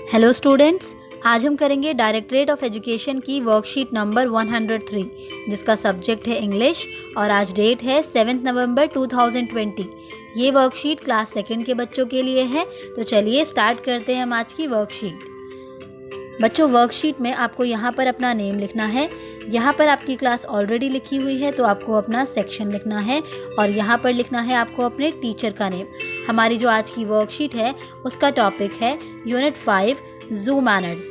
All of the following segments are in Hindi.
हेलो स्टूडेंट्स, आज हम करेंगे डायरेक्टरेट ऑफ एजुकेशन की वर्कशीट नंबर 103 जिसका सब्जेक्ट है इंग्लिश और आज डेट है 7 नवंबर 2020। ये वर्कशीट क्लास सेकंड के बच्चों के लिए है। तो चलिए स्टार्ट करते हैं हम आज की वर्कशीट। बच्चों, वर्कशीट में आपको यहाँ पर अपना नेम लिखना है। यहाँ पर आपकी क्लास ऑलरेडी लिखी हुई है तो आपको अपना सेक्शन लिखना है और यहाँ पर लिखना है आपको अपने टीचर का नेम। हमारी जो आज की वर्कशीट है उसका टॉपिक है यूनिट 5 जू मैनर्स।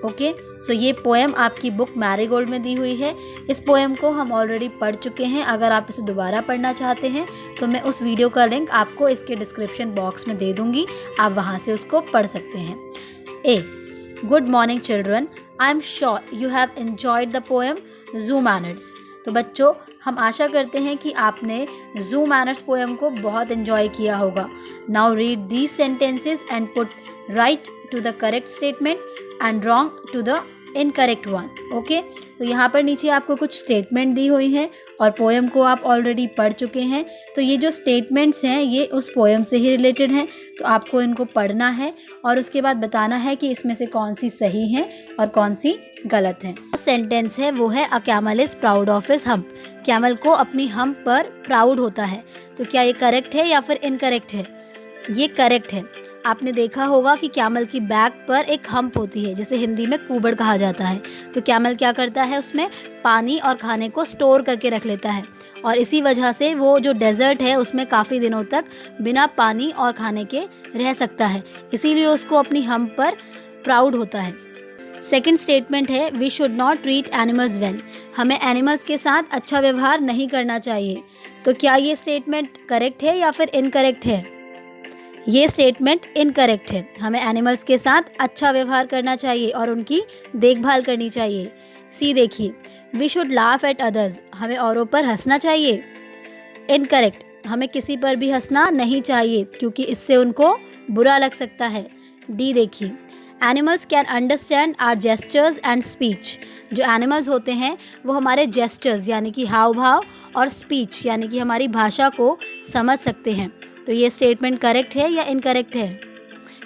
ओके, सो ये पोएम आपकी बुक मैरीगोल्ड में दी हुई है। इस पोएम को हम ऑलरेडी पढ़ चुके हैं। अगर आप इसे दोबारा पढ़ना चाहते हैं तो मैं उस वीडियो का लिंक आपको इसके डिस्क्रिप्शन बॉक्स में दे दूँगी, आप वहाँ से उसको पढ़ सकते हैं। ए Good morning children, I am sure you have enjoyed the poem Zoo Manners। तो बच्चों, हम आशा करते हैं कि आपने Zoo Manners पोएम को बहुत एंजॉय किया होगा। Now read these sentences and put right to the correct statement and wrong to the incorrect one. Okay, तो यहाँ पर नीचे आपको कुछ स्टेटमेंट दी हुई हैं और पोएम को आप ऑलरेडी पढ़ चुके हैं। तो ये जो स्टेटमेंट्स हैं ये उस पोएम से ही रिलेटेड हैं, तो आपको इनको पढ़ना है और उसके बाद बताना है कि इसमें से कौन सी सही है और कौन सी गलत है। सेंटेंस है वो है a camel is proud of his hump. Camel को अपनी हम्प पर प्राउड होता है। तो क्या ये करेक्ट है या फिर इनकरेक्ट है? ये करेक्ट है। आपने देखा होगा कि कैमल की बैक पर एक हम्प होती है जिसे हिंदी में कूबड़ कहा जाता है। तो कैमल क्या करता है, उसमें पानी और खाने को स्टोर करके रख लेता है और इसी वजह से वो जो डेजर्ट है उसमें काफ़ी दिनों तक बिना पानी और खाने के रह सकता है, इसीलिए उसको अपनी हम्प पर प्राउड होता है। सेकंड स्टेटमेंट है we should not treat animals well. हमें एनिमल्स के साथ अच्छा व्यवहार नहीं करना चाहिए। तो क्या ये स्टेटमेंट करेक्ट है या फिर इनकरेक्ट है? ये स्टेटमेंट इनकरेक्ट है। हमें एनिमल्स के साथ अच्छा व्यवहार करना चाहिए और उनकी देखभाल करनी चाहिए। सी देखिए, we should laugh at others. हमें औरों पर हंसना चाहिए। इनकरेक्ट, हमें किसी पर भी हंसना नहीं चाहिए क्योंकि इससे उनको बुरा लग सकता है। डी देखिए, animals can understand our gestures and speech. जो एनिमल्स होते हैं वो हमारे जेस्चर्स यानी कि हाव भाव और स्पीच यानी कि हमारी भाषा को समझ सकते हैं। तो ये स्टेटमेंट करेक्ट है या इनकरेक्ट है?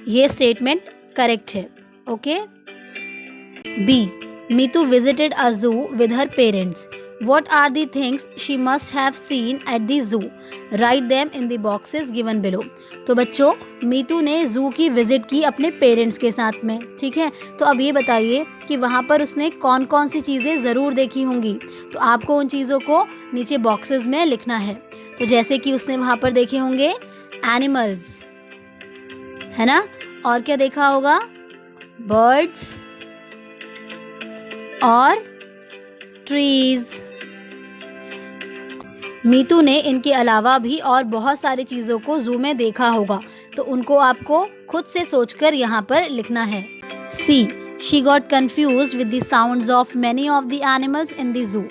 ये स्टेटमेंट करेक्ट है। Okay. B, Meetu visited a zoo with her parents. What are the things she must have seen at the zoo? Write them in the boxes given below। तो बच्चों, मीतू ने जू की विजिट की अपने पेरेंट्स के साथ में, ठीक है। तो अब ये बताइए कि वहाँ पर उसने कौन कौन सी चीज़ें ज़रूर देखी होंगी। तो आपको उन चीज़ों को नीचे बॉक्सेस में लिखना है। तो जैसे कि उसने वहाँ पर देखे होंगे एनिमल्स, है ना, और क्या देखा होगा? बर्ड्स और ट्रीज। मीतू ने इनके अलावा भी और बहुत सारी चीज़ों को जू में देखा होगा, तो उनको आपको खुद से सोचकर यहाँ पर लिखना है। See, she got confused with the sounds of many of the animals in the zoo.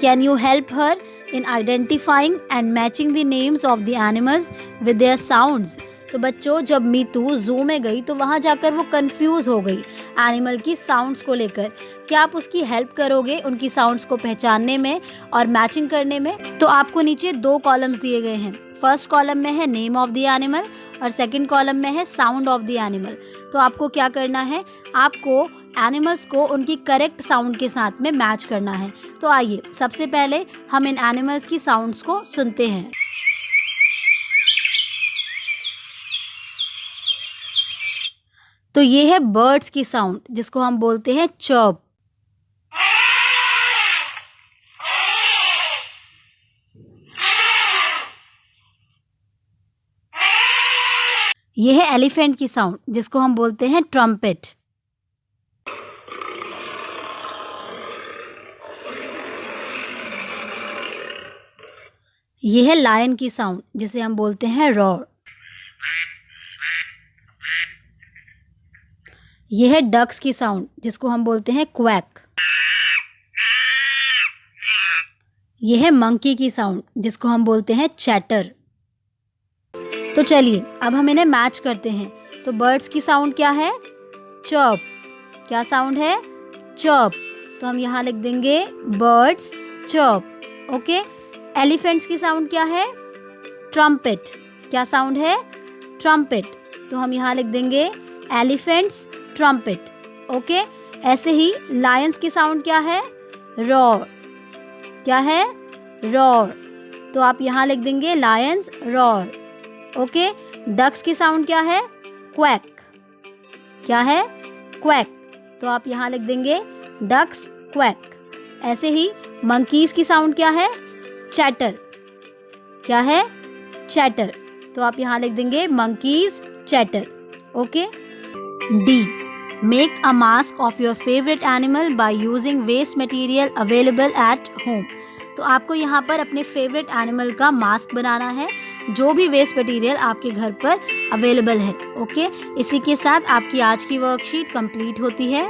Can you help her in identifying and matching the names of the animals with their sounds. तो बच्चों, जब मीतू जू में गई तो वहाँ जाकर वो कंफ्यूज हो गई एनिमल की साउंड्स को लेकर। क्या आप उसकी हेल्प करोगे उनकी साउंड्स को पहचानने में और मैचिंग करने में? तो आपको नीचे 2 कॉलम्स दिए गए हैं। फर्स्ट कॉलम में है नेम ऑफ द एनिमल और सेकंड कॉलम में है साउंड ऑफ द एनिमल। तो आपको क्या करना है, आपको एनिमल्स को उनकी करेक्ट साउंड के साथ में मैच करना है। तो आइए सबसे पहले हम इन एनिमल्स की साउंड्स को सुनते हैं। तो ये है बर्ड्स की साउंड जिसको हम बोलते हैं चर्प। ये है एलिफेंट की साउंड जिसको हम बोलते हैं ट्रम्पेट। ये है लायन की साउंड जिसे हम बोलते हैं रॉर। ये है डक्स की साउंड जिसको हम बोलते हैं क्वैक। ये है मंकी की साउंड जिसको हम बोलते हैं चैटर। तो चलिए अब हम इन्हें मैच करते हैं। तो बर्ड्स की साउंड क्या है? चर्प। क्या साउंड है? चर्प। तो हम यहाँ लिख देंगे बर्ड्स चर्प। ओके। एलिफेंट्स की साउंड क्या है? ट्रम्पेट। क्या साउंड है? ट्रम्पेट। तो हम यहाँ लिख देंगे एलिफेंट्स ट्रम्पेट। ओके, ऐसे ही लायंस की साउंड क्या है? रॉर। क्या है? रॉर। तो आप यहाँ लिख देंगे लायंस रॉर। ओके, डक्स की साउंड क्या है? क्वैक। क्या है? क्वैक। तो आप यहाँ लिख देंगे डक्स क्वैक। ऐसे ही मंकीज की साउंड क्या है? चैटर। क्या है? चैटर। तो आप यहाँ लिख देंगे monkeys chatter. Okay. D, make a mask of your favourite animal by using waste material available at home. तो आपको यहाँ पर अपने फेवरेट एनिमल का मास्क बनाना है, जो भी वेस्ट मटेरियल आपके घर पर अवेलेबल है। ओके, इसी के साथ आपकी आज की वर्कशीट कंप्लीट होती है।